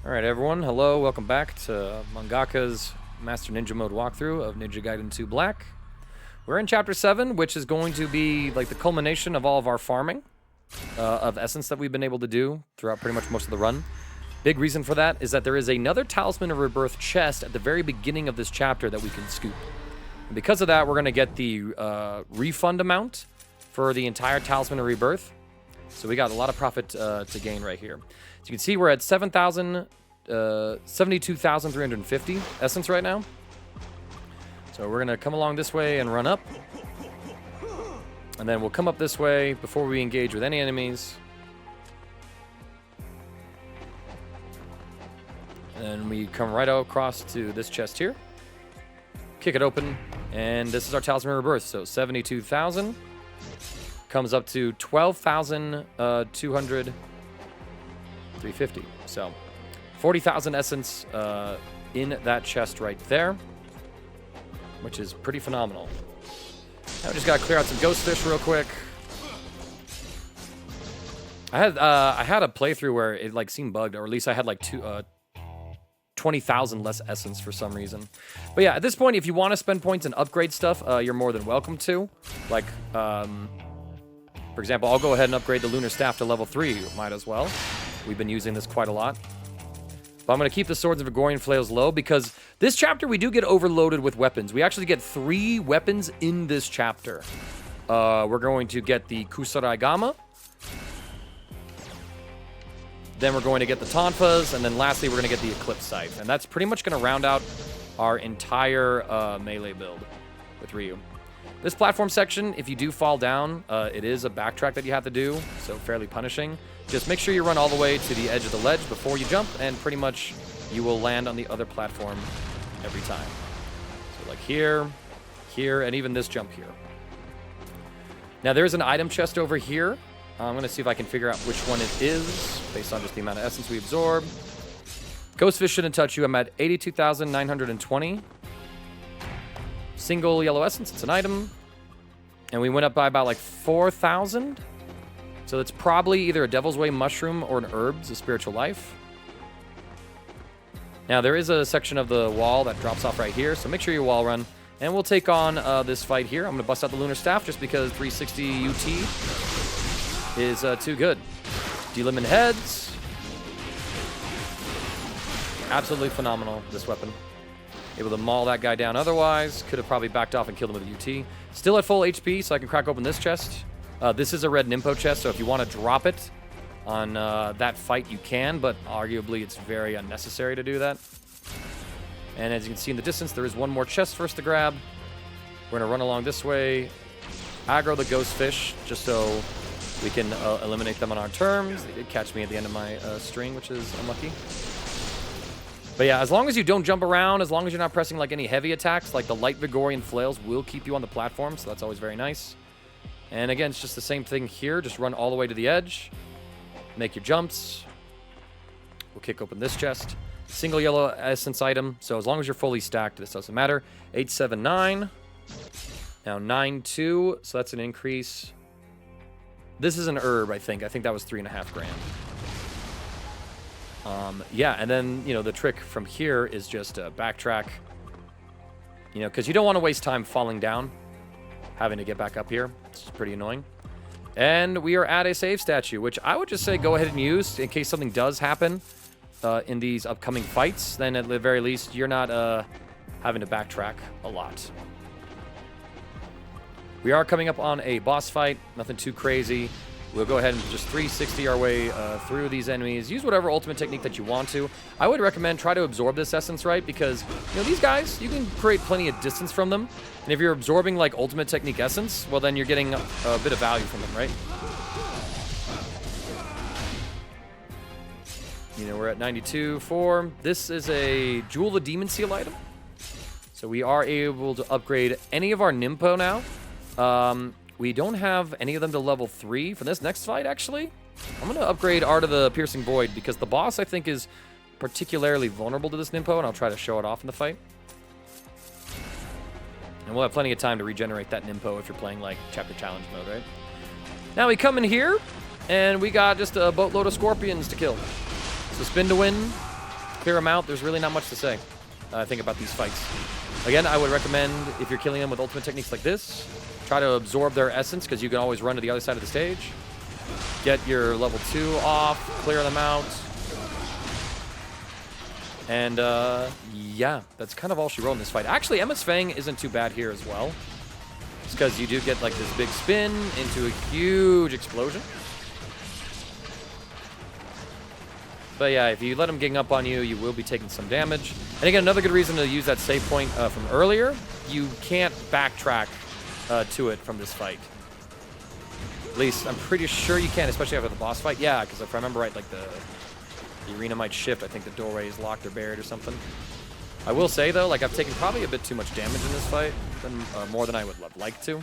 Alright everyone, hello, welcome back to Mangaka's Master Ninja Mode walkthrough of Ninja Gaiden 2 Black. We're in Chapter 7, which is going to be like the culmination of all of our farming of essence that we've been able to do throughout pretty much most of the run. Big reason for that is that there is another Talisman of Rebirth chest at the very beginning of this chapter that we can scoop. And because of that, we're going to get the refund amount for the entire Talisman of Rebirth. So we got a lot of profit to gain right here. So you can see we're at 72,350 essence right now. So we're going to come along this way and run up. And then we'll come up this way before we engage with any enemies. And we come right across to this chest here. Kick it open. And this is our Talisman of Rebirth. So 72,000 comes up to 12,200. 350. So 40,000 essence in that chest right there, which is pretty phenomenal. Now we just gotta clear out some ghost fish real quick. I had a playthrough where it like seemed bugged, or at least I had like 20,000 less essence for some reason. But yeah, at this point, if you want to spend points and upgrade stuff, you're more than welcome to. Like, for example, I'll go ahead and upgrade the Lunar Staff to level 3. Might as well. We've been using this quite a lot. But I'm going to keep the Swords of Gregorian Flails low because this chapter we do get overloaded with weapons. We actually get 3 weapons in this chapter. We're going to get the Kusari-gama. Then we're going to get the Tonfas. And then lastly, we're going to get the Eclipse Scythe. And that's pretty much going to round out our entire melee build with Ryu. This platform section, if you do fall down, it is a backtrack that you have to do, so fairly punishing. Just make sure you run all the way to the edge of the ledge before you jump, and pretty much you will land on the other platform every time. So like here, here, and even this jump here. Now there's an item chest over here. I'm going to see if I can figure out which one it is, based on just the amount of essence we absorb. Ghostfish shouldn't touch you. I'm at 82,920. Single yellow essence, it's an item. And we went up by about like 4,000. So it's probably either a Devil's Way mushroom or an herbs, a spiritual life. Now there is a section of the wall that drops off right here, so make sure you wall run. And we'll take on this fight here. I'm going to bust out the Lunar Staff just because 360 UT is too good. Delimit heads. Absolutely phenomenal, this weapon. Able to maul that guy down otherwise. Could have probably backed off and killed him with a UT. Still at full HP, so I can crack open this chest. This is a red Nimpo chest, so if you want to drop it on that fight, you can, but arguably it's very unnecessary to do that. And as you can see in the distance, there is one more chest for us to grab. We're going to run along this way, aggro the ghost fish, just so we can eliminate them on our terms. They did catch me at the end of my string, which is unlucky. But yeah, as long as you don't jump around, as long as you're not pressing like any heavy attacks, like the light Gregorian Flails will keep you on the platform, so that's always very nice. And again, it's just the same thing here. Just run all the way to the edge. Make your jumps. We'll kick open this chest. Single yellow essence item. So as long as you're fully stacked, this doesn't matter. 879. Now 92. So that's an increase. This is an herb, I think. I think that was 3.5 grand. Yeah, and then, you know, the trick from here is just backtrack. You know, because you don't want to waste time falling down. Having to get back up here. It's pretty annoying. And we are at a save statue, which I would just say go ahead and use in case something does happen in these upcoming fights. Then at the very least, you're not having to backtrack a lot. We are coming up on a boss fight. Nothing too crazy. We'll go ahead and just 360 our way through these enemies. Use whatever ultimate technique that you want to. I would recommend try to absorb this essence, right? Because, you know, these guys, you can create plenty of distance from them. And if you're absorbing, like, ultimate technique essence, well, then you're getting a bit of value from them, right? You know, we're at 92.4. This is a Jewel the Demon Seal item. So we are able to upgrade any of our Nimpo now. We don't have any of them to level 3 for this next fight, actually. I'm going to upgrade Art of the Piercing Void because the boss, I think, is particularly vulnerable to this Nimpo, and I'll try to show it off in the fight. And we'll have plenty of time to regenerate that Nimpo if you're playing, like, Chapter Challenge mode, right? Now we come in here, and we got just a boatload of scorpions to kill. So spin to win. clear them out. There's really not much to say, I think, about these fights. Again, I would recommend, if you're killing them with ultimate techniques like this, try to absorb their essence, because you can always run to the other side of the stage. Get your level 2 off, clear them out. And, yeah, that's kind of all she wrote in this fight. Actually, Emma's Fang isn't too bad here as well. It's because you do get, like, this big spin into a huge explosion. But yeah, if you let him gang up on you, you will be taking some damage. And again, another good reason to use that save point from earlier, you can't backtrack to it from this fight. At least, I'm pretty sure you can, especially after the boss fight. Yeah, because if I remember right, like the arena might shift. I think the doorway is locked or buried or something. I will say, though, like I've taken probably a bit too much damage in this fight, more than I would have liked to.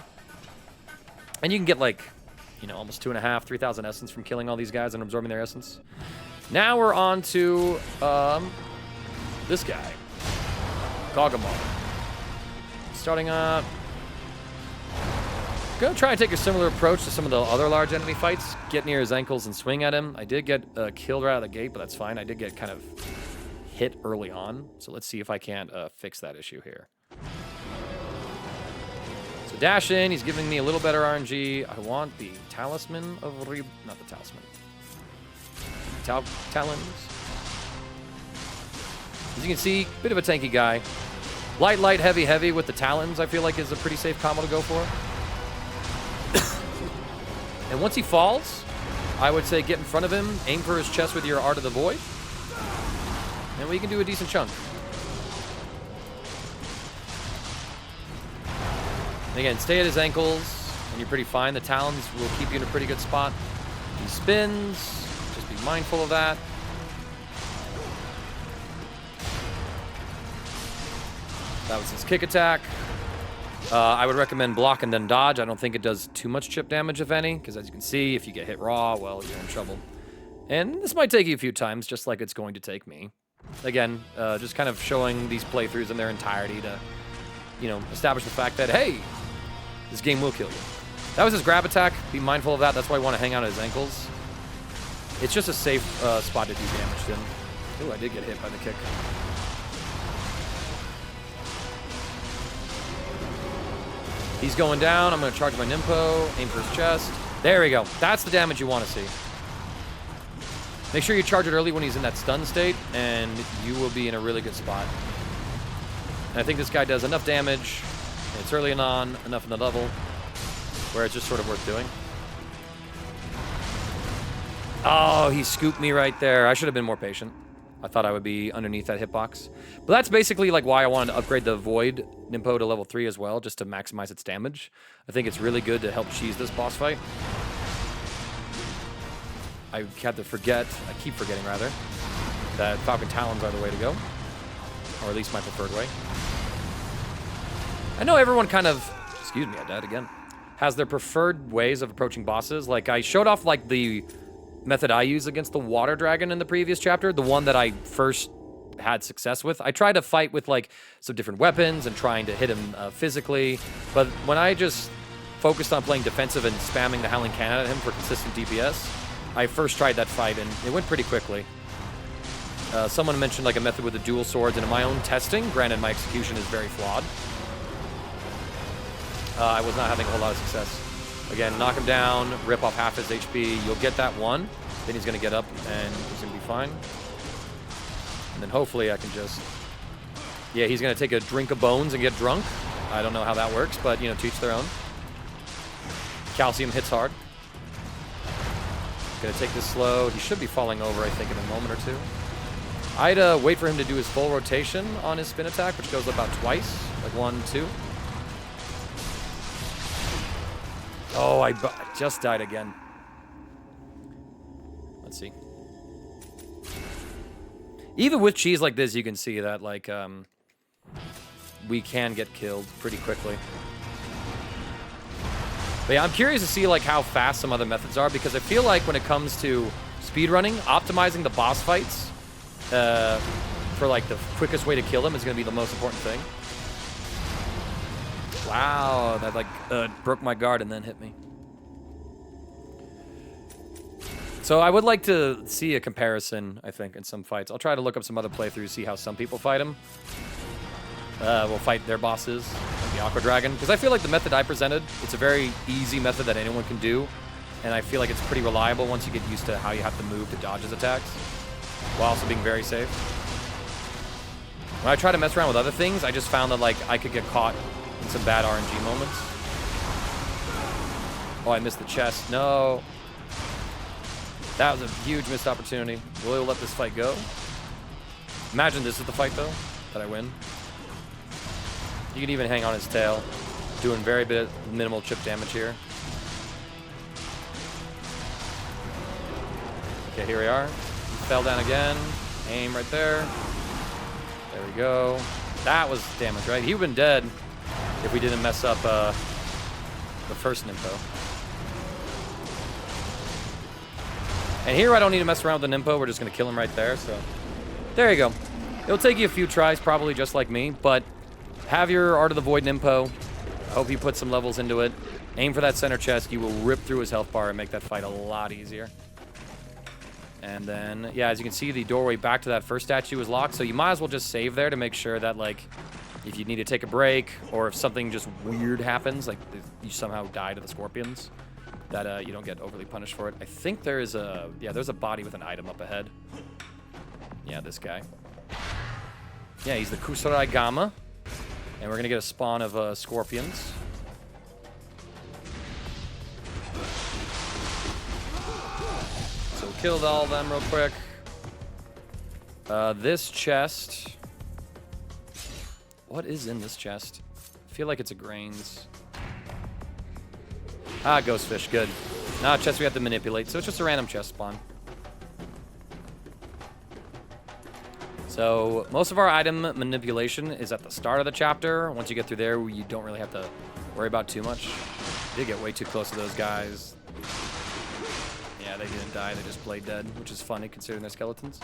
And you can get like, you know, almost 2,500, 3,000 essence from killing all these guys and absorbing their essence. Now we're on to this guy, Gogmagog. Starting up, gonna try and take a similar approach to some of the other large enemy fights. Get near his ankles and swing at him. I did get killed right out of the gate, but that's fine. I did get kind of hit early on, so let's see if I can't fix that issue here. So dash in. He's giving me a little better RNG. I want the talisman of not the talisman. Talons. As you can see, bit of a tanky guy. Light, light, heavy, heavy with the talons, I feel like is a pretty safe combo to go for. And once he falls, I would say get in front of him, aim for his chest with your Art of the Void, and we can do a decent chunk. And again, stay at his ankles, and you're pretty fine. The talons will keep you in a pretty good spot. He spins. Just be mindful of that. That was his kick attack. I would recommend block and then dodge. I don't think it does too much chip damage, if any, because as you can see, if you get hit raw, well, you're in trouble. And this might take you a few times, just like it's going to take me. Again, just kind of showing these playthroughs in their entirety to, you know, establish the fact that, hey, this game will kill you. That was his grab attack. Be mindful of that. That's why you want to hang out at his ankles. It's just a safe spot to do damage to him. Ooh, I did get hit by the kick. He's going down. I'm going to charge my Nimpo, aim for his chest. There we go. That's the damage you want to see. Make sure you charge it early when he's in that stun state, and you will be in a really good spot. And I think this guy does enough damage, and it's early and on, enough in the level, where it's just sort of worth doing. Oh, he scooped me right there. I should have been more patient. I thought I would be underneath that hitbox. But that's basically like why I wanted to upgrade the Void Nimpo to level 3 as well, just to maximize its damage. I think it's really good to help cheese this boss fight. I keep forgetting rather, that Falcon Talons are the way to go. Or at least my preferred way. I know everyone kind of, excuse me, I died again, has their preferred ways of approaching bosses. Like I showed off like the method I use against the water dragon in the previous chapter, the one that I first had success with. I tried to fight with like some different weapons and trying to hit him physically, but when I just focused on playing defensive and spamming the Howling Cannon at him for consistent DPS, I first tried that fight and it went pretty quickly. Someone mentioned like a method with the dual swords, and in my own testing, granted my execution is very flawed, I was not having a whole lot of success. Again, knock him down, rip off half his HP. You'll get that one. Then he's going to get up and he's going to be fine. And then hopefully I can just... Yeah, he's going to take a drink of bones and get drunk. I don't know how that works, but, you know, to each their own. Calcium hits hard. Going to take this slow. He should be falling over, I think, in a moment or two. I'd wait for him to do his full rotation on his spin attack, which goes about twice. Like 1, 2. Oh, I just died again. Let's see. Even with cheese like this, you can see that, like, we can get killed pretty quickly. But yeah, I'm curious to see, like, how fast some other methods are, because I feel like when it comes to speedrunning, optimizing the boss fights for, like, the quickest way to kill them is going to be the most important thing. Wow, that like broke my guard and then hit me. So I would like to see a comparison, I think, in some fights. I'll try to look up some other playthroughs, see how some people fight him. We'll fight their bosses, like the Aqua Dragon. Because I feel like the method I presented, it's a very easy method that anyone can do. And I feel like it's pretty reliable once you get used to how you have to move to dodge his attacks, while also being very safe. When I try to mess around with other things, I just found that like I could get caught in some bad RNG moments. Oh, I missed the chest. No. That was a huge missed opportunity. Will he let this fight go? Imagine this is the fight, though, that I win. You can even hang on his tail. Doing very minimal chip damage here. Okay, here we are. Fell down again. Aim right there. There we go. That was damage, right? He would have been dead if we didn't mess up the first Nympho. And here I don't need to mess around with the Nympho. We're just going to kill him right there. So there you go. It'll take you a few tries, probably just like me. But have your Art of the Void Nympho. I hope you put some levels into it. Aim for that center chest. You will rip through his health bar and make that fight a lot easier. And then, yeah, as you can see, the doorway back to that first statue is locked. So you might as well just save there to make sure that, like, if you need to take a break or if something just weird happens, like you somehow die to the scorpions, that you don't get overly punished for it. I think there is a, yeah, there's a body with an item up ahead. Yeah, this guy. Yeah, he's the Kusari-gama. And we're going to get a spawn of scorpions. So killed all of them real quick. This chest. What is in this chest? I feel like it's a grains. Ah, ghost fish, good. Not a chest we have to manipulate, so it's just a random chest spawn. So most of our item manipulation is at the start of the chapter. Once you get through there, you don't really have to worry about too much. You did get way too close to those guys. Yeah, they didn't die, they just played dead, which is funny considering they're skeletons.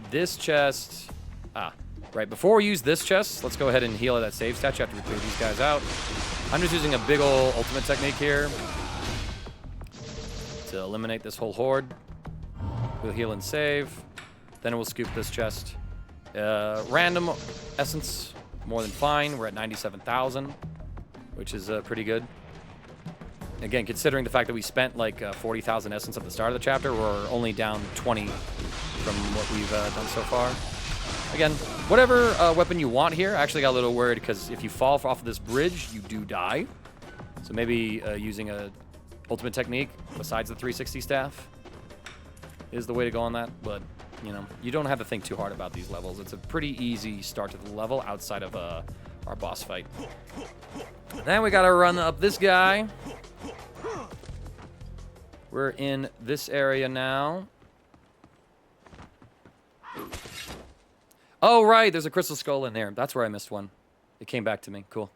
This chest, right, before we use this chest, let's go ahead and heal that save statue after we clear these guys out. I'm just using a big ol' ultimate technique here to eliminate this whole horde. We'll heal and save. Then we'll scoop this chest. Random essence, more than fine. We're at 97,000, which is pretty good. Again, considering the fact that we spent like 40,000 essence at the start of the chapter, we're only down 20 from what we've done so far. Again, whatever weapon you want here. I actually got a little worried because if you fall off of this bridge, you do die. So maybe using a ultimate technique besides the 360 staff is the way to go on that. But, you know, you don't have to think too hard about these levels. It's a pretty easy start to the level outside of our boss fight. Then we got to run up this guy. We're in this area now. Oh, right, there's a crystal skull in there. That's where I missed one. It came back to me. Cool.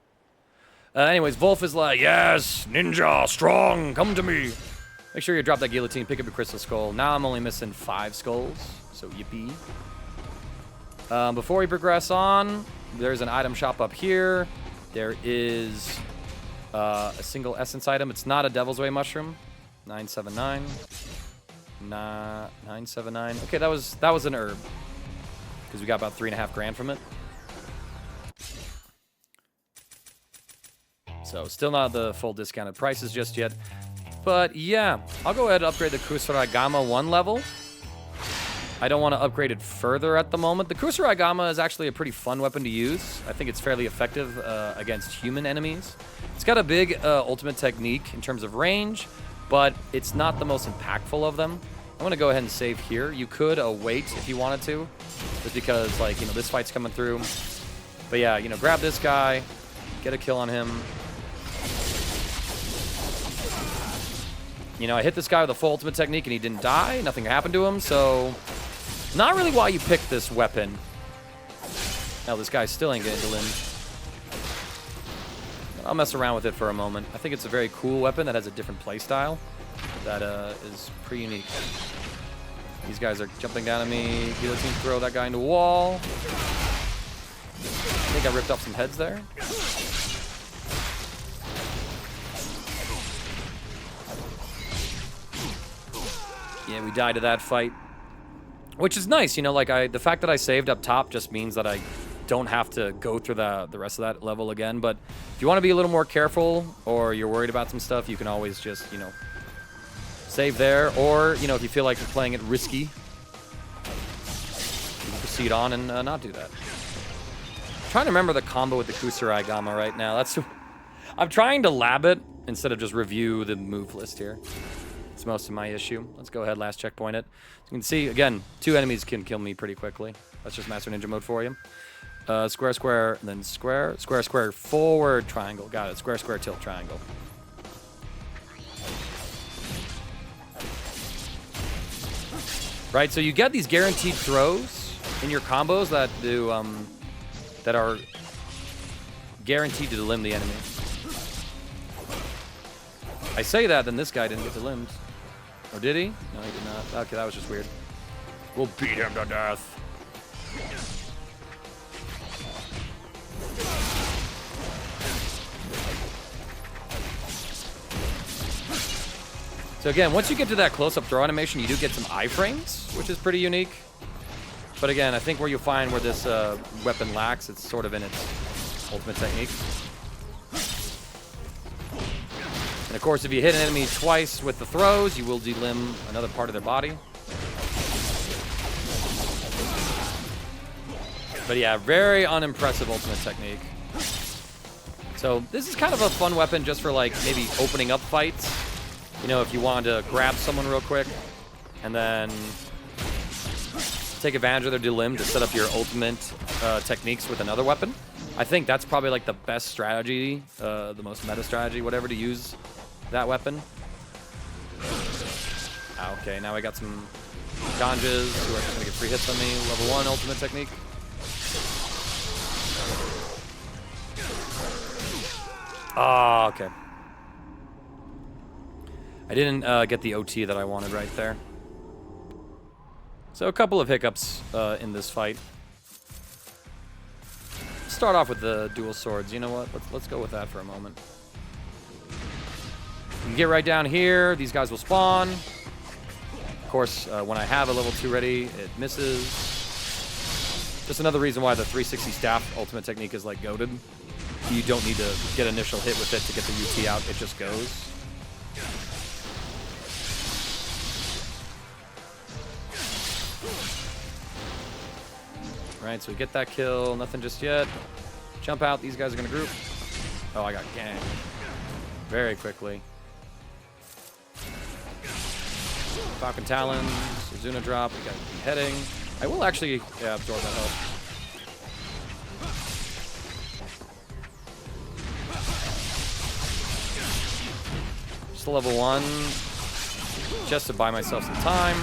Anyways, Volf is like, yes, ninja, strong, come to me. Make sure you drop that guillotine, pick up a crystal skull. Now I'm only missing 5 skulls, so yippee. Before we progress on, there's an item shop up here. There is a single essence item. It's not a Devil's Way mushroom. 979. 979. Okay, that was an herb. Because we got about 3.5 grand from it. So still not the full discounted prices just yet. But yeah, I'll go ahead and upgrade the Kusari-gama 1 level. I don't want to upgrade it further at the moment. The Kusari-gama is actually a pretty fun weapon to use. I think it's fairly effective against human enemies. It's got a big ultimate technique in terms of range, but it's not the most impactful of them. I'm going to go ahead and save here. You could wait if you wanted to, just because, like, you know, this fight's coming through. But yeah, you know, grab this guy, get a kill on him. You know, I hit this guy with a full ultimate technique and he didn't die. Nothing happened to him, so not really why you picked this weapon. Now this guy still ain't getting to Lynn. I'll mess around with it for a moment. I think it's a very cool weapon that has a different playstyle that is pretty unique. These guys are jumping down at me. Guillotine throw that guy into a wall. I think I ripped off some heads there. Yeah, we died to that fight. Which is nice, you know, like the fact that I saved up top just means that I don't have to go through the rest of that level again. But if you want to be a little more careful or you're worried about some stuff, you can always just, you know, save there. Or, you know, if you feel like you're playing it risky, you can proceed on and not do that. I'm trying to remember the combo with the Kusari-gama right now. I'm trying to lab it instead of just review the move list here. It's most of my issue. Let's go ahead, last checkpoint it. So you can see, again, 2 enemies can kill me pretty quickly. That's just Master Ninja mode for you. Square, square, and then square, square, square, forward, triangle. Got it. Square, square, tilt, triangle. Right, so you get these guaranteed throws in your combos that do, that are guaranteed to limb the enemy. I say that, then this guy didn't get limbed. Or did he? No, he did not. Okay, that was just weird. We'll beat him to death. So again, once you get to that close-up throw animation, you do get some iframes, which is pretty unique. But again, I think where you'll find where this weapon lacks, it's sort of in its ultimate technique. And of course, if you hit an enemy twice with the throws, you will delimb another part of their body. But yeah, very unimpressive ultimate technique. So this is kind of a fun weapon just for like maybe opening up fights. You know, if you wanted to grab someone real quick and then take advantage of their delim to set up your ultimate techniques with another weapon. I think that's probably like the best strategy, the most meta strategy, whatever, to use that weapon. Okay, now I got some ganjas who are going to get free hits on me. Level 1 ultimate technique. Ah, okay. I didn't get the OT that I wanted right there. So a couple of hiccups in this fight. Start off with the dual swords. You know what? Let's go with that for a moment. You can get right down here. These guys will spawn. Of course, when I have a level 2 ready, it misses. Just another reason why the 360 staff ultimate technique is like goated. You don't need to get initial hit with it to get the UT out. It just goes. Right, so we get that kill. Nothing just yet. Jump out. These guys are going to group. Oh, I got ganged very quickly. Falcon Talons, Zuna drop. We got beheading. I will actually absorb that health. Just level 1, just to buy myself some time.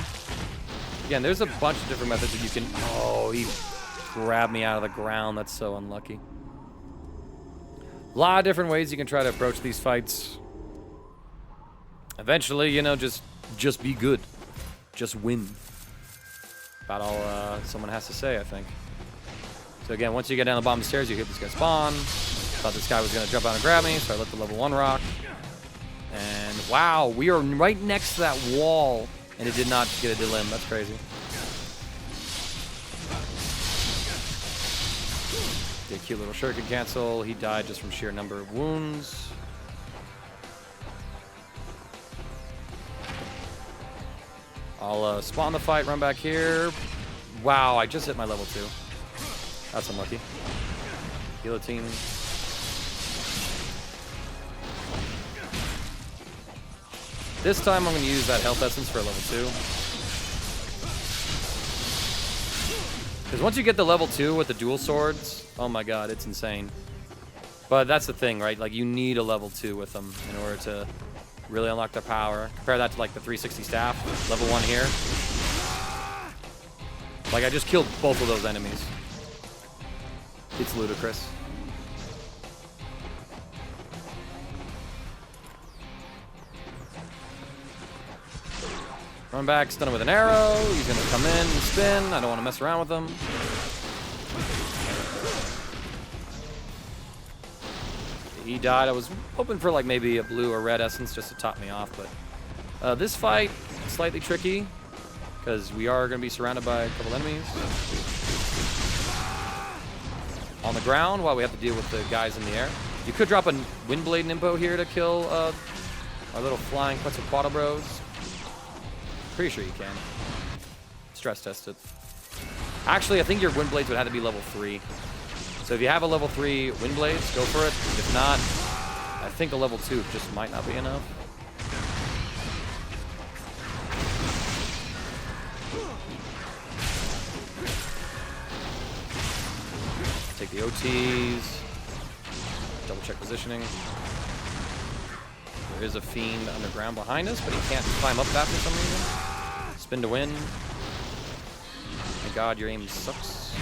Again, there's a bunch of different methods that you can. Oh, he grabbed me out of the ground. That's so unlucky. A lot of different ways you can try to approach these fights. Eventually, you know, just be good. Just win. About all someone has to say, I think. So again, once you get down the bottom of the stairs, you hit this guy spawn. Thought this guy was going to jump out and grab me, so I let the level 1 rock. And wow, we are right next to that wall, and it did not get a delim. That's crazy. Did a cute little shuriken cancel. He died just from sheer number of wounds. I'll spawn the fight, run back here. Wow, I just hit my level 2. That's unlucky. Guillotine. This time I'm going to use that health essence for level 2. Because once you get the level 2 with the dual swords, oh my god, it's insane. But that's the thing, right? Like, you need a level 2 with them in order to really unlock their power. Compare that to like the 360 staff, level 1 here. Like, I just killed both of those enemies. It's ludicrous. Run back, stun him with an arrow. He's gonna come in and spin. I don't want to mess around with him. He died. I was hoping for like maybe a blue or red essence just to top me off, but this fight, slightly tricky. because we are going to be surrounded by a couple enemies. On the ground while we have to deal with the guys in the air. You could drop a Windblade Nimpo here to kill our little flying Quetzalcoatl bros. Pretty sure you can. Stress test it. Actually, I think your Windblades would have to be level 3. So if you have a level 3 Windblades, go for it. If not, I think a level 2 just might not be enough. Take the OTs. Double check positioning. There is a fiend underground behind us, but he can't climb up that for some reason. Spin to win. My god, your aim sucks.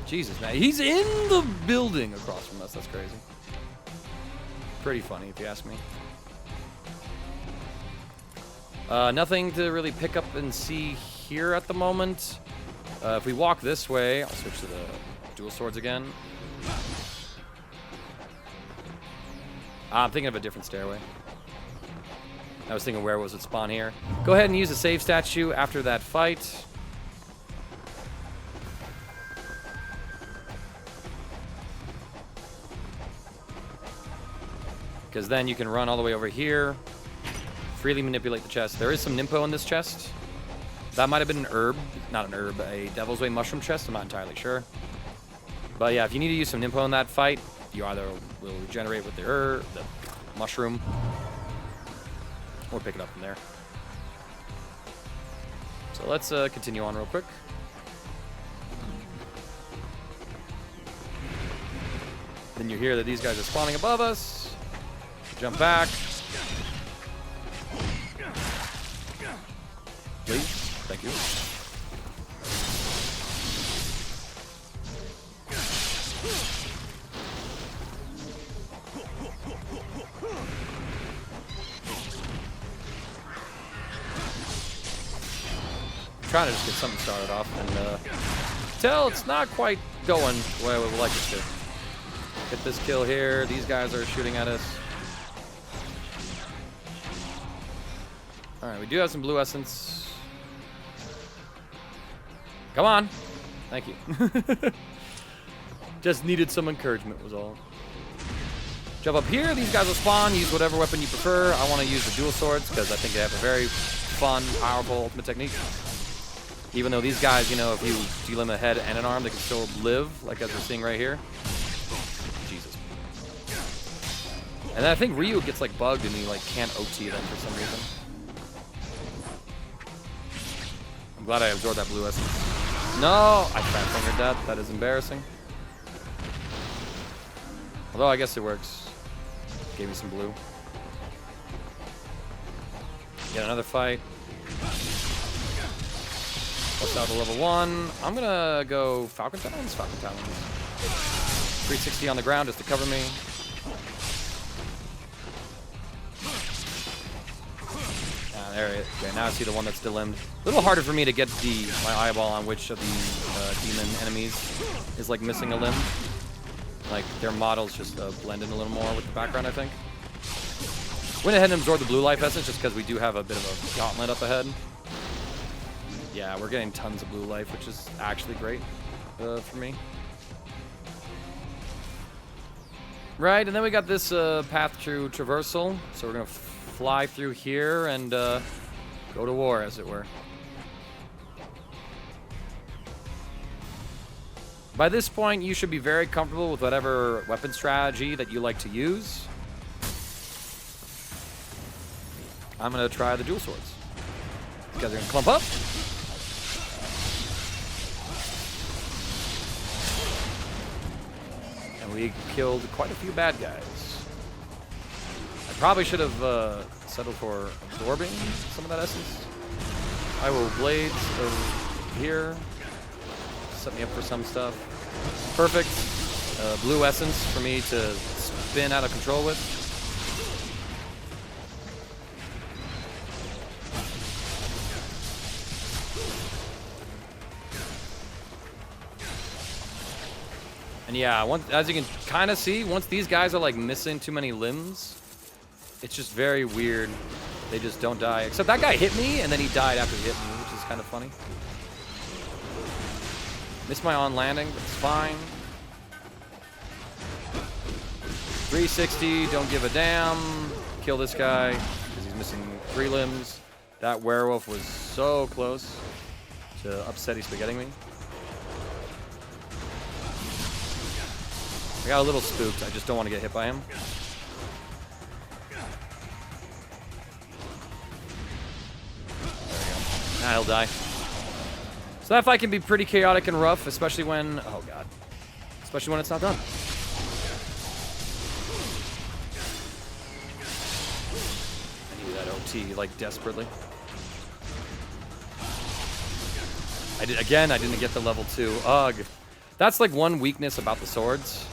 Jesus, man. He's in the building across from us. That's crazy. Pretty funny, if you ask me. Nothing to really pick up and see here at the moment. If we walk this way, I'll switch to the dual swords again. I'm thinking of a different stairway. I was thinking werewolves would spawn here. Go ahead and use a save statue after that fight. Because then you can run all the way over here. Freely manipulate the chest. There is some Nimpo in this chest. That might have been an herb. Not an herb, a Devil's Way mushroom chest. I'm not entirely sure. But yeah, if you need to use some Nimpo in that fight, you either will regenerate with the herb, the mushroom, or pick it up from there. So let's continue on real quick. Then you hear that these guys are spawning above us. Jump back. Please. Thank you. Trying to just get something started off, and tell it's not quite going the way we would like it to. Get this kill here. These guys are shooting at us. All right, we do have some blue essence. Come on. Thank you. Just needed some encouragement was all. Jump up here. These guys will spawn. Use whatever weapon you prefer. I want to use the dual swords because I think they have a very fun, powerful ultimate technique. Even though these guys, you know, if you deal them a head and an arm, they can still live, like as we're seeing right here. Jesus. And then I think Ryu gets like bugged and he like can't OT them for some reason. I'm glad I absorbed that blue essence. No, I fat fingered that. That is embarrassing. Although I guess it works. Gave me some blue. Get another fight. Bust out to level 1. I'm gonna go Falcon Talons. Falcon Talons. 360 on the ground just to cover me. There it is. Okay, now I see the one that's delimbed. A little harder for me to get my eyeball on which of the demon enemies is like missing a limb. Like their models just blend in a little more with the background, I think. Went ahead and absorbed the blue life essence just because we do have a bit of a gauntlet up ahead. Yeah, we're getting tons of blue life, which is actually great for me. Right, and then we got this path through traversal. So we're going to fly through here and go to war, as it were. By this point, you should be very comfortable with whatever weapon strategy that you like to use. I'm going to try the dual swords. You guys are going to clump up. And we killed quite a few bad guys. I probably should have settled for absorbing some of that essence. I will blades over here. Set me up for some stuff. Perfect. Blue essence for me to spin out of control with. And yeah, as you can kind of see, once these guys are like missing too many limbs, it's just very weird They just don't die. Except that guy hit me, and then he died after he hit me, which is kind of funny. Missed my on landing, but it's fine. 360, don't give a damn. Kill this guy, because he's missing 3 limbs. That werewolf was so close to upsetty spaghetting me. I got a little spooked. I just don't want to get hit by him. There we go. Nah, he'll die. So that fight can be pretty chaotic and rough, especially when... Oh, God. Especially when it's not done. I need that OT, like, desperately. I didn't get the level 2. Ugh. That's, like, one weakness about the swords.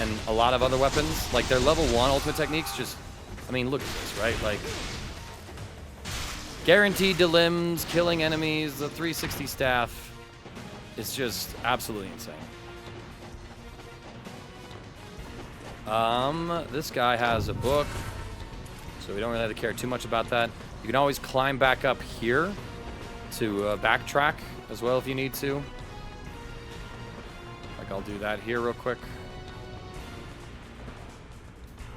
And a lot of other weapons. Like, their level 1 ultimate techniques just... I mean, look at this, right? Like... Guaranteed to limbs, killing enemies, the 360 staff is just absolutely insane. This guy has a book, so we don't really have to care too much about that. You can always climb back up here to backtrack as well if you need to. Like, I'll do that here real quick.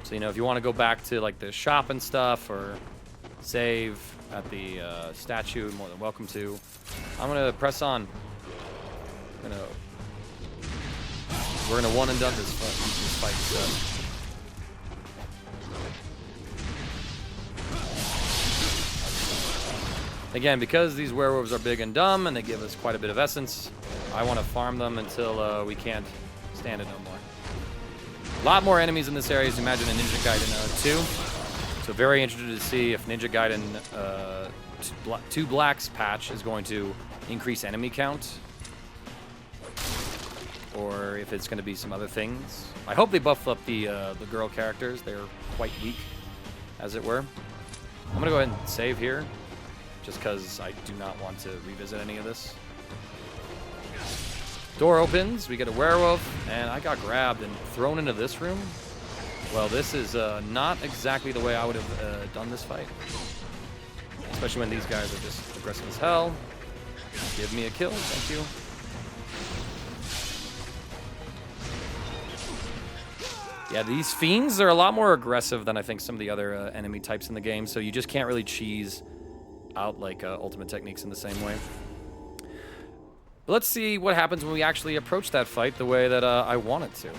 So, you know, if you want to go back to, like, the shop and stuff or save at the statue, more than welcome to. I'm gonna press on. We're gonna one and done this fight. Again, because these werewolves are big and dumb and they give us quite a bit of essence, I want to farm them until we can't stand it no more. A lot more enemies in this area, as you imagine in Ninja Gaiden 2. So very interested to see if Ninja Gaiden 2 Blacks patch is going to increase enemy count, or if it's going to be some other things. I hope they buff up the girl characters. They're quite weak, as it were. I'm going to go ahead and save here, just because I do not want to revisit any of this. Door opens, we get a werewolf, and I got grabbed and thrown into this room. Well, this is not exactly the way I would have done this fight. Especially when these guys are just aggressive as hell. Give me a kill, thank you. Yeah, these fiends are a lot more aggressive than I think some of the other enemy types in the game, so you just can't really cheese out like ultimate techniques in the same way. But let's see what happens when we actually approach that fight the way that I want it to.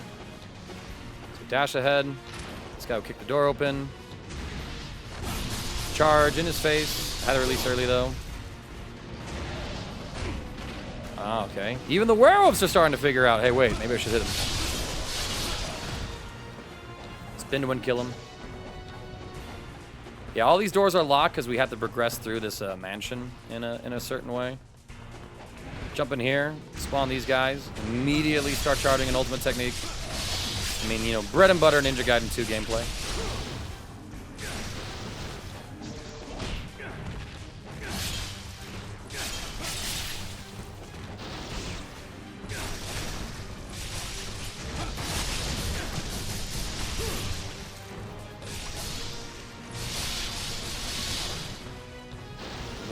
Dash ahead. This guy will kick the door open. Charge in his face. Had to release early, though. Ah, okay. Even the werewolves are starting to figure out, hey, wait, maybe I should hit him. Spin to win, kill him. Yeah, all these doors are locked because we have to progress through this mansion in a certain way. Jump in here, spawn these guys, immediately start charging an ultimate technique. I mean, you know, bread and butter Ninja Gaiden 2 gameplay.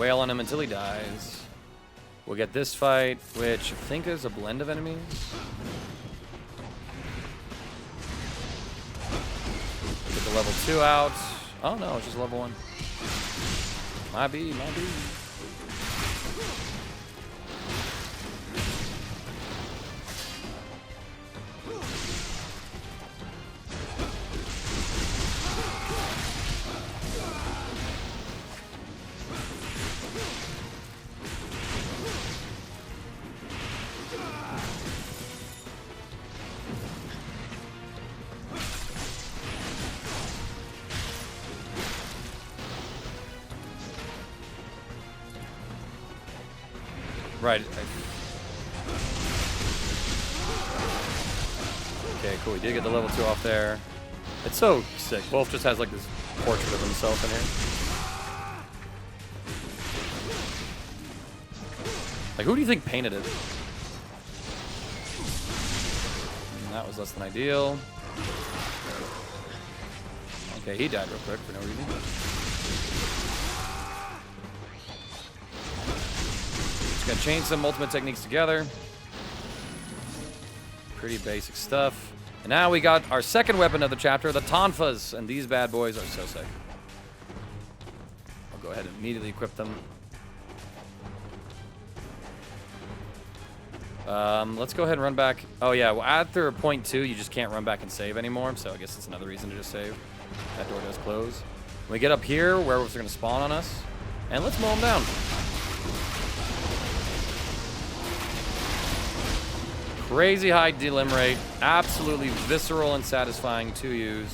Wail on him until he dies. We'll get this fight, which I think is a blend of enemies. Get the level 2 out. Oh no, it's just level 1. Might be. Right. Okay, cool. We did get the level 2 off there. It's so sick. Volf just has like this portrait of himself in here. Like, who do you think painted it? And that was less than ideal. Okay, he died real quick for no reason. Just gonna chain some ultimate techniques together. Pretty basic stuff. And now we got our second weapon of the chapter, the Tonfas, and these bad boys are so sick. I'll go ahead and immediately equip them. Let's go ahead and run back. Oh yeah, well, after point 2, you just can't run back and save anymore, so I guess it's another reason to just save. That door does close. When we get up here, werewolves are gonna spawn on us, and let's mow them down. Crazy high delim rate, absolutely visceral and satisfying to use.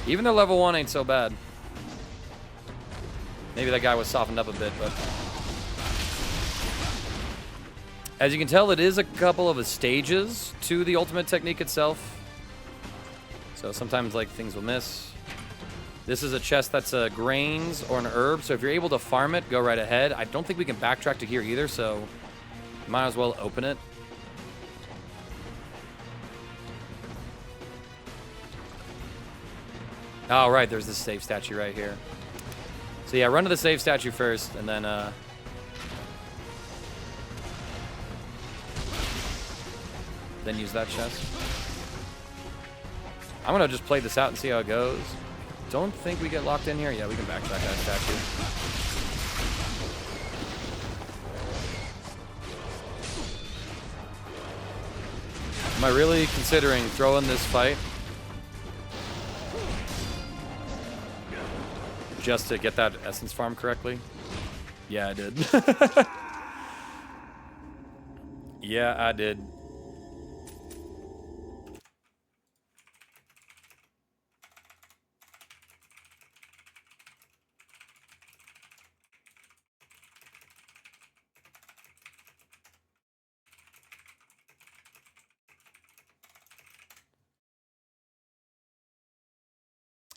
Even though level 1 ain't so bad. Maybe that guy was softened up a bit, but... As you can tell, it is a couple of stages to the ultimate technique itself. So sometimes, like, things will miss. This is a chest that's grains or an herb, so if you're able to farm it, go right ahead. I don't think we can backtrack to here either, so might as well open it. Oh, right, there's this save statue right here. So yeah, run to the save statue first, and then use that chest. I'm gonna just play this out and see how it goes. Don't think we get locked in here. Yeah, we can backtrack that statue. Am I really considering throwing this fight just to get that essence farm correctly? Yeah, I did. Yeah, I did.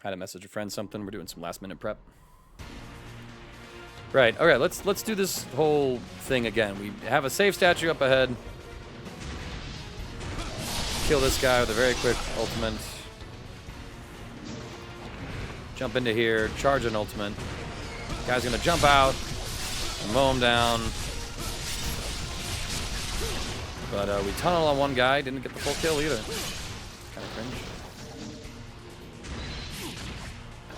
Had to message a friend something. We're doing some last minute prep. Right. Okay. Let's do this whole thing again. We have a save statue up ahead. Kill this guy with a very quick ultimate. Jump into here. Charge an ultimate. Guy's gonna jump out and mow him down. But we tunnel on one guy. Didn't get the full kill either. Kind of cringe.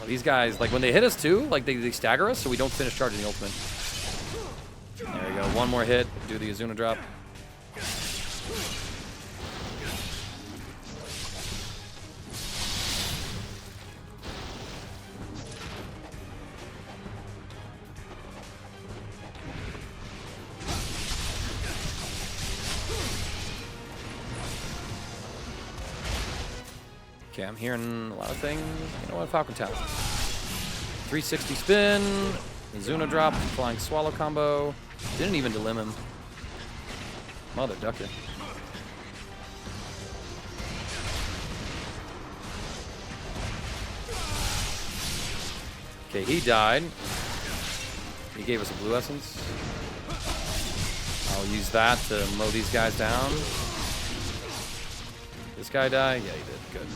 These guys, like, when they hit us too, like, they stagger us, so we don't finish charging the ultimate. There we go. One more hit. Do the Azuna drop. Okay, I'm hearing a lot of things. You know what? Falcon Talon. 360 spin. Azuna drop. Flying swallow combo. Didn't even delim him. Mother ducker. Okay, he died. He gave us a blue essence. I'll use that to mow these guys down. This guy died? Yeah, he did. Good.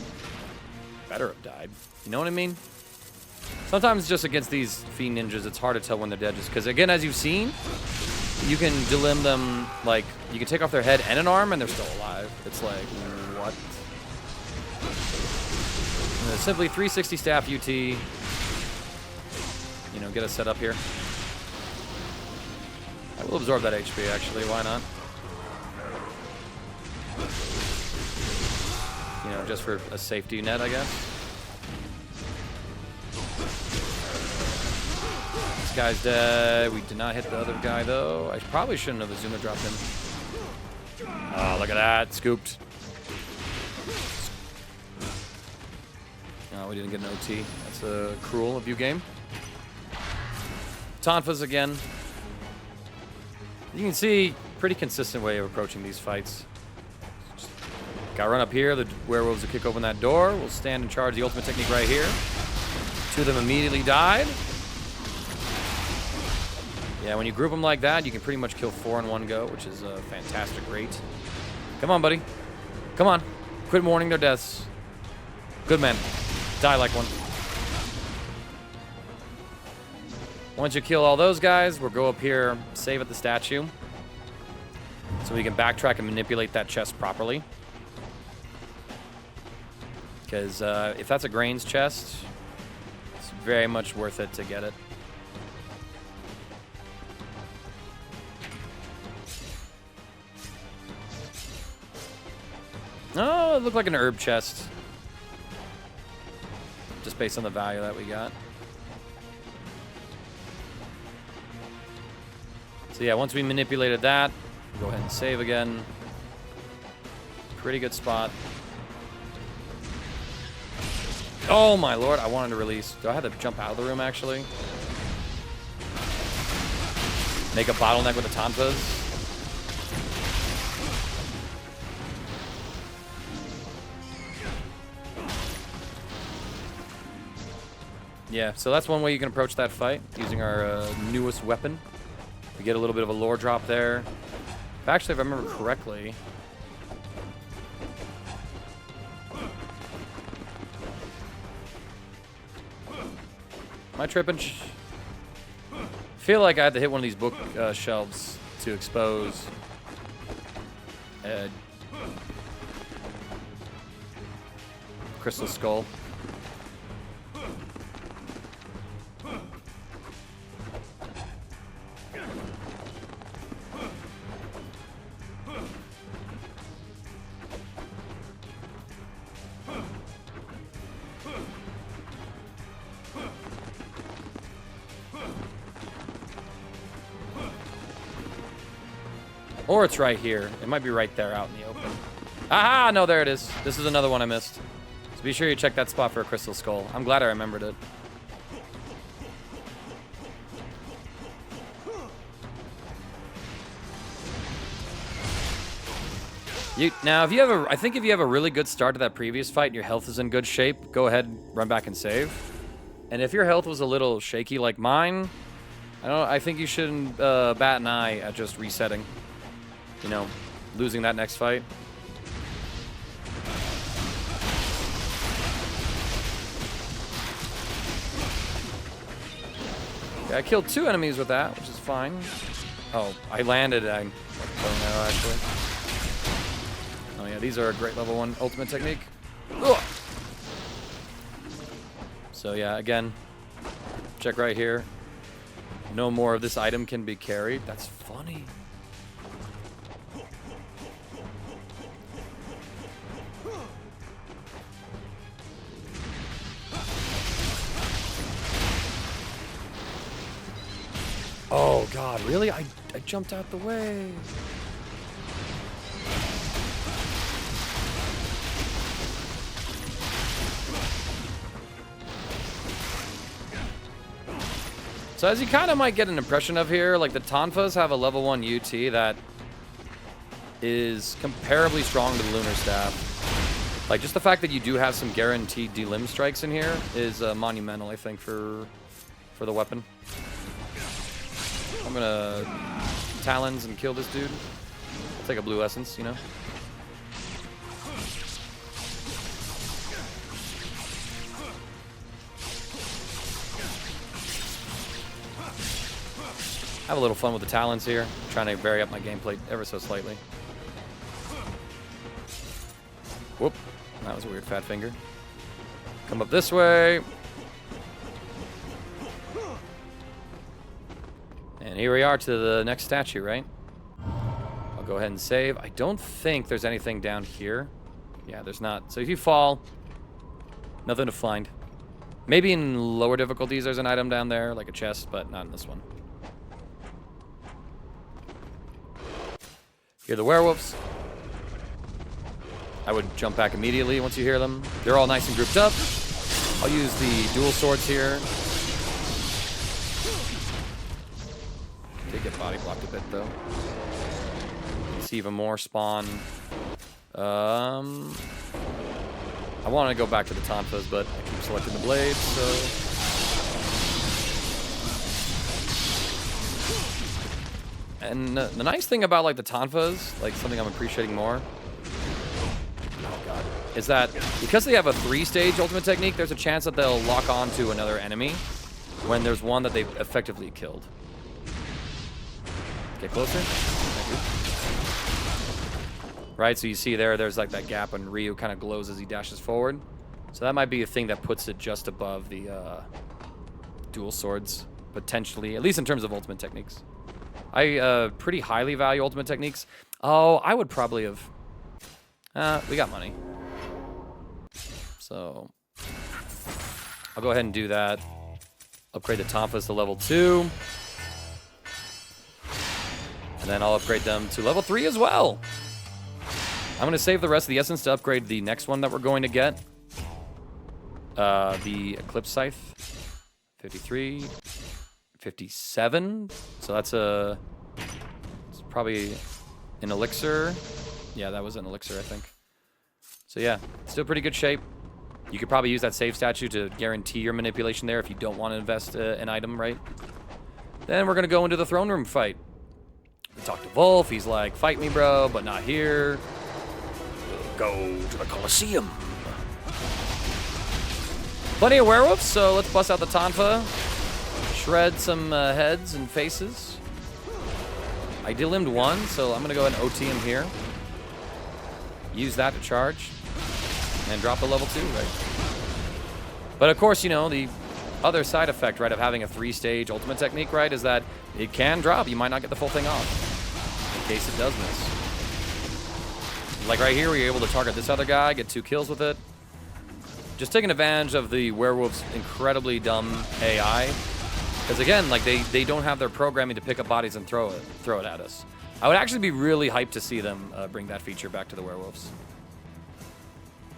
Better have died. You know what I mean? Sometimes just against these fiend ninjas, it's hard to tell when they're dead. Just because, again, as you've seen, you can delim them, like, you can take off their head and an arm, and they're still alive. It's like, what? Simply 360 staff UT. You know, get us set up here. I will absorb that HP, actually. Why not? You know, just for a safety net, I guess. This guy's dead. We did not hit the other guy, though. I probably shouldn't have Azuna dropped him. Oh, look at that. Scooped. No, we didn't get an OT. That's a cruel of you game. Tonfas again. You can see, pretty consistent way of approaching these fights. Got to run up here. The werewolves will kick open that door. We'll stand and charge the ultimate technique right here. Two of them immediately died. Yeah, when you group them like that, you can pretty much kill 4 in one go, which is a fantastic rate. Come on, buddy. Come on. Quit mourning their deaths. Good man. Die like one. Once you kill all those guys, we'll go up here, save at the statue, so we can backtrack and manipulate that chest properly. Because if that's a grains chest, it's very much worth it to get it. Oh, it looked like an herb chest. Just based on the value that we got. So yeah, once we manipulated that, we'll go ahead and save again. Pretty good spot. Oh my lord, I wanted to release. Do I have to jump out of the room actually? Make a bottleneck with the Tonfas? Yeah, so that's one way you can approach that fight, using our newest weapon. We get a little bit of a lore drop there. Actually, if I remember correctly... Am I tripping? I feel like I had to hit one of these book shelves to expose... Crystal Skull. Or it's right here. It might be right there out in the open. Aha! No, there it is. This is another one I missed. So be sure you check that spot for a Crystal Skull. I'm glad I remembered it. Now, if you have I think if you have a really good start to that previous fight and your health is in good shape, go ahead and run back and save. And if your health was a little shaky like mine, I think you shouldn't bat an eye at just resetting. You know, losing that next fight. Okay, I killed 2 enemies with that, which is fine. Oh, I landed. I don't know, actually. Oh yeah, these are a great level 1 ultimate technique. Ugh. So yeah, again, check right here. No more of this item can be carried. That's funny. Oh god, really? I jumped out the way. So as you kind of might get an impression of here, like the Tonfas have a level 1 UT that is comparably strong to the Lunar Staff. Like just the fact that you do have some guaranteed delimb strikes in here is monumental, I think, for the weapon. I'm gonna Talons and kill this dude. I'll take a blue essence, you know. Have a little fun with the Talons here. Trying to vary up my gameplay ever so slightly. Whoop. That was a weird fat finger. Come up this way. And here we are to the next statue, right? I'll go ahead and save. I don't think there's anything down here. Yeah, there's not. So if you fall, nothing to find. Maybe in lower difficulties there's an item down there, like a chest, but not in this one. Hear the werewolves. I would jump back immediately once you hear them. They're all nice and grouped up. I'll use the dual swords here. Did get body blocked a bit though. See even more spawn. I want to go back to the Tonfas, but I keep selecting the blades, so. And the nice thing about like the Tonfas, like something I'm appreciating more, oh god, is that because they have a 3-stage ultimate technique, there's a chance that they'll lock on to another enemy. when there's one that they've effectively killed. Get closer. Right, so you see there's like that gap, and Ryu kind of glows as he dashes forward. So that might be a thing that puts it just above the dual swords, potentially, at least in terms of ultimate techniques. I pretty highly value ultimate techniques. Oh, I would probably have... we got money. So I'll go ahead and do that. Upgrade the Tonfas to level 2. And then I'll upgrade them to level 3 as well. I'm going to save the rest of the essence to upgrade the next one that we're going to get. The Eclipse Scythe. 53. 57. So that's it's probably an elixir. Yeah, that was an elixir, I think. So yeah, still pretty good shape. You could probably use that save statue to guarantee your manipulation there if you don't want to invest an item, right? Then we're going to go into the throne room fight. We talk to Volf. He's like, fight me, bro, but not here. We'll go to the Coliseum. Plenty of werewolves, so let's bust out the Tonfa. Shred some heads and faces. I de-limbed one, so I'm going to go ahead and OT him here. Use that to charge. And drop the level 2, right? But of course, you know, the other side effect, right, of having a 3-stage ultimate technique, right, is that it can drop. You might not get the full thing off. In case it does miss. Like right here, where you're able to target this other guy, get 2 kills with it. Just taking advantage of the werewolf's incredibly dumb AI. Because again, like they don't have their programming to pick up bodies and throw it at us. I would actually be really hyped to see them bring that feature back to the werewolves.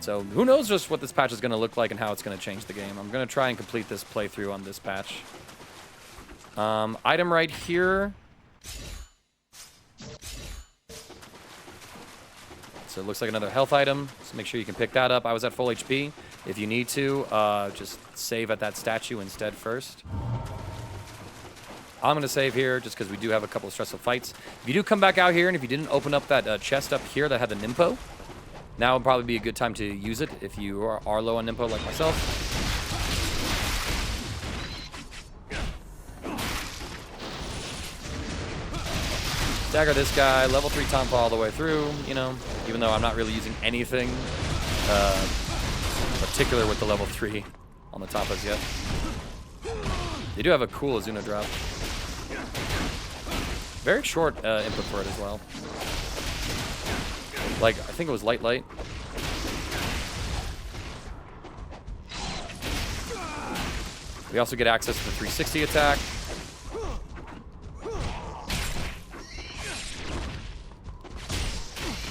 So who knows just what this patch is going to look like and how it's going to change the game. I'm going to try and complete this playthrough on this patch. Item right here. So it looks like another health item. So make sure you can pick that up. I was at full HP. If you need to, just save at that statue instead first. I'm going to save here just because we do have a couple of stressful fights. If you do come back out here and if you didn't open up that chest up here that had the Nimpo, now would probably be a good time to use it if you are low on Nimpo like myself. Dagger this guy, level 3 Tonfa all the way through, you know, even though I'm not really using anything particular with the level 3 on the Tonfas yet. They do have a cool Azuna drop. Very short input for it as well. Like, I think it was light. We also get access to the 360 attack.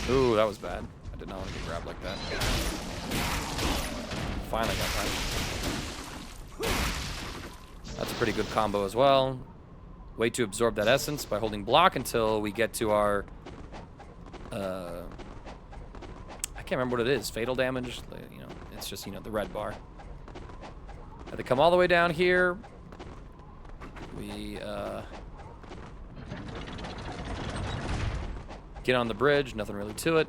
Ooh, that was bad. I did not want to get grabbed like that. Finally got that. That's a pretty good combo as well. Way to absorb that essence by holding block until we get to our... I can't remember what it is. Fatal damage? You know, it's just, you know, the red bar. Had to come all the way down here. We, get on the bridge. Nothing really to it.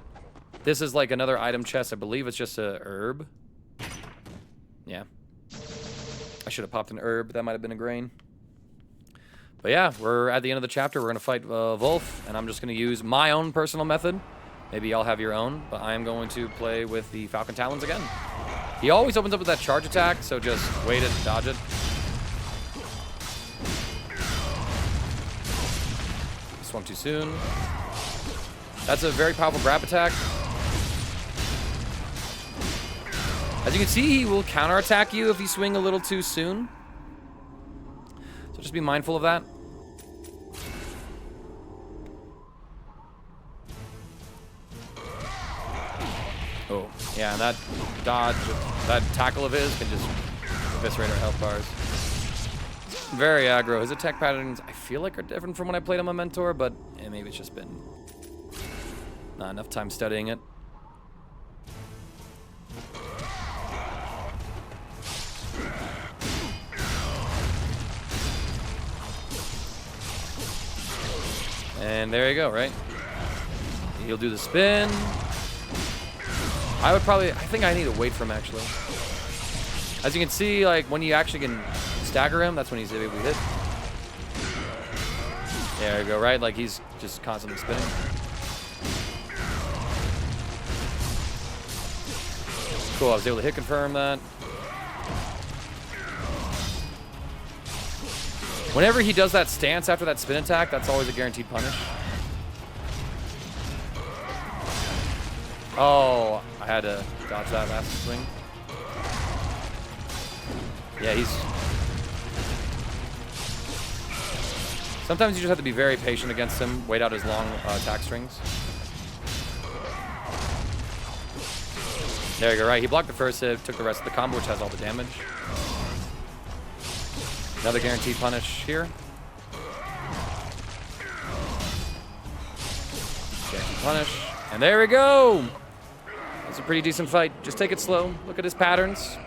This is like another item chest. I believe it's just a herb. Yeah. I should have popped an herb. That might have been a grain. But yeah, we're at the end of the chapter. We're going to fight Volf, and I'm just going to use my own personal method. Maybe y'all have your own, but I am going to play with the Falcon Talons again. He always opens up with that charge attack, so just wait it, dodge it. Swung too soon. That's a very powerful grab attack. As you can see, he will counterattack you if you swing a little too soon. So just be mindful of that. Oh, yeah, and that dodge, that tackle of his can just eviscerate our health bars. Very aggro. His attack patterns, I feel like, are different from when I played on my mentor, but maybe it's just been not enough time studying it. And there you go, right? He'll do the spin. I think I need to wait for him, actually. As you can see, like, when you actually can stagger him, that's when he's able to hit. There you go, right? Like he's just constantly spinning. Cool, I was able to hit confirm that. Whenever he does that stance after that spin attack, that's always a guaranteed punish. Oh, I had to dodge that last swing. Yeah, he's... Sometimes you just have to be very patient against him, wait out his long attack strings. There you go, right? He blocked the first hit, took the rest of the combo, which has all the damage. Another guaranteed punish here. Guaranteed punish. And there we go! It's a pretty decent fight. Just take it slow. Look at his patterns.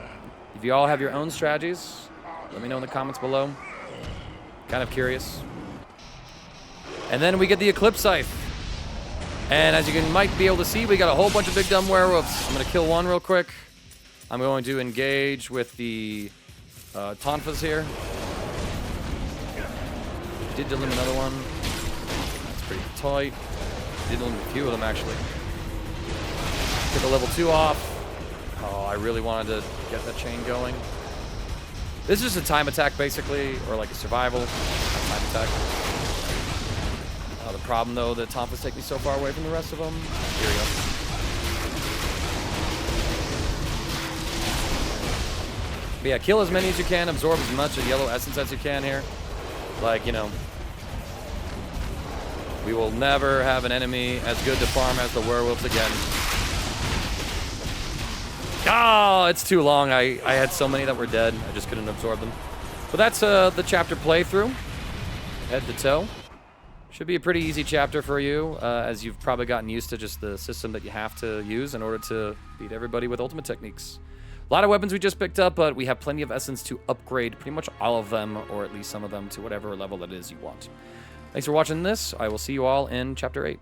If you all have your own strategies, let me know in the comments below. Kind of curious. And then we get the Eclipse Scythe. And as you might be able to see, we got a whole bunch of big dumb werewolves. I'm going to kill one real quick. I'm going to engage with the Tonfas here. Did deal him another one. That's pretty tight. Did deal him a few of them, actually. Get the level 2 off. Oh, I really wanted to get that chain going. This is just a time attack, basically, or like a survival time attack. The problem, though, that Tonfas take me so far away from the rest of them. Here we go. But yeah, kill as many as you can, absorb as much of yellow essence as you can here. Like, you know, we will never have an enemy as good to farm as the werewolves again. Oh, it's too long. I had so many that were dead. I just couldn't absorb them. But that's the chapter playthrough, head to toe. Should be a pretty easy chapter for you, as you've probably gotten used to just the system that you have to use in order to beat everybody with ultimate techniques. A lot of weapons we just picked up, but we have plenty of essence to upgrade pretty much all of them, or at least some of them, to whatever level that is you want. Thanks for watching this. I will see you all in Chapter 8.